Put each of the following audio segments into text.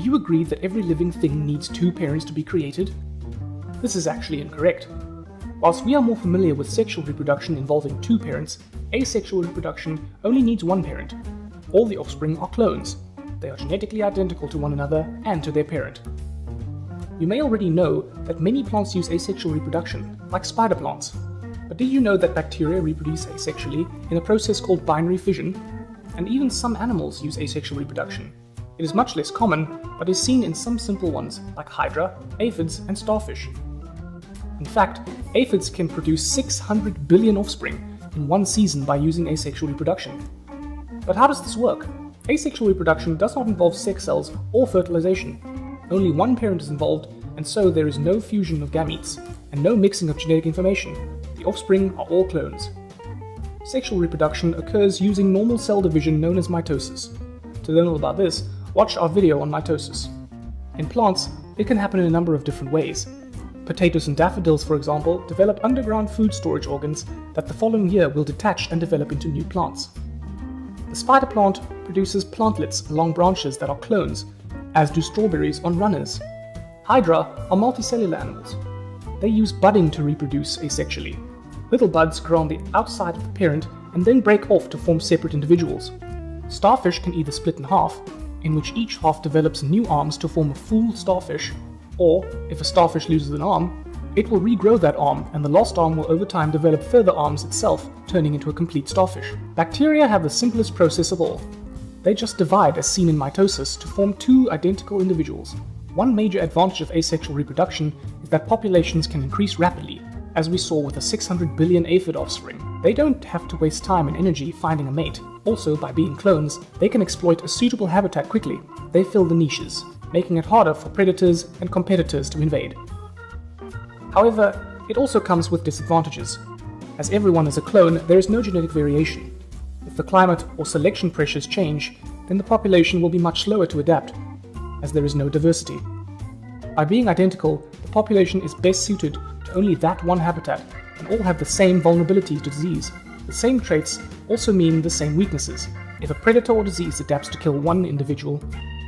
Do you agree that every living thing needs two parents to be created? This is actually incorrect. Whilst we are more familiar with sexual reproduction involving two parents, asexual reproduction only needs one parent. All the offspring are clones. They are genetically identical to one another and to their parent. You may already know that many plants use asexual reproduction, like spider plants. But did you know that bacteria reproduce asexually in a process called binary fission? And even some animals use asexual reproduction. It is much less common, but is seen in some simple ones like Hydra, Aphids, and starfish. In fact, Aphids can produce 600 billion offspring in one season by using asexual reproduction. But how does this work? Asexual reproduction does not involve sex cells or fertilisation. Only one parent is involved, and so there is no fusion of gametes, and no mixing of genetic information. The offspring are all clones. Sexual reproduction occurs using normal cell division known as mitosis. To learn all about this, watch our video on mitosis. In plants, it can happen in a number of different ways. Potatoes and daffodils, for example, develop underground food storage organs that the following year will detach and develop into new plants. The spider plant produces plantlets along branches that are clones, as do strawberries on runners. Hydra are multicellular animals. They use budding to reproduce asexually. Little buds grow on the outside of the parent and then break off to form separate individuals. Starfish can either split in half, in which each half develops new arms to form a full starfish, or, if a starfish loses an arm, it will regrow that arm and the lost arm will over time develop further arms itself, turning into a complete starfish. Bacteria have the simplest process of all. They just divide as seen in mitosis to form two identical individuals. One major advantage of asexual reproduction is that populations can increase rapidly, as we saw with the 600 billion aphid offspring. They don't have to waste time and energy finding a mate. Also, by being clones, they can exploit a suitable habitat quickly. They fill the niches, making it harder for predators and competitors to invade. However, it also comes with disadvantages. As everyone is a clone, there is no genetic variation. If the climate or selection pressures change, then the population will be much slower to adapt, as there is no diversity. By being identical, the population is best suited to only that one habitat, and all have the same vulnerability to disease. The same traits also mean the same weaknesses. If a predator or disease adapts to kill one individual,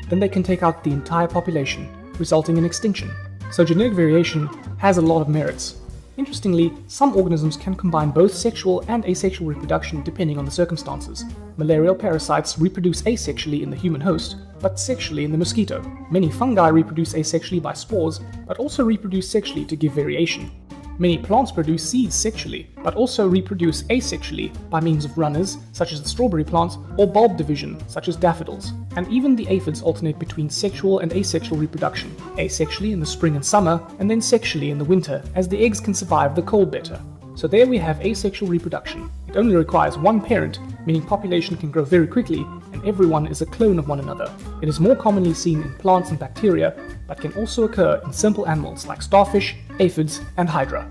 then they can take out the entire population, resulting in extinction. So genetic variation has a lot of merits. Interestingly, some organisms can combine both sexual and asexual reproduction depending on the circumstances. Malarial parasites reproduce asexually in the human host, but sexually in the mosquito. Many fungi reproduce asexually by spores, but also reproduce sexually to give variation. Many plants produce seeds sexually, but also reproduce asexually by means of runners, such as the strawberry plant, or bulb division, such as daffodils. And even the aphids alternate between sexual and asexual reproduction, asexually in the spring and summer, and then sexually in the winter, as the eggs can survive the cold better. So there we have asexual reproduction. It only requires one parent, meaning population can grow very quickly, and everyone is a clone of one another. It is more commonly seen in plants and bacteria, but can also occur in simple animals like starfish, aphids, and Hydra.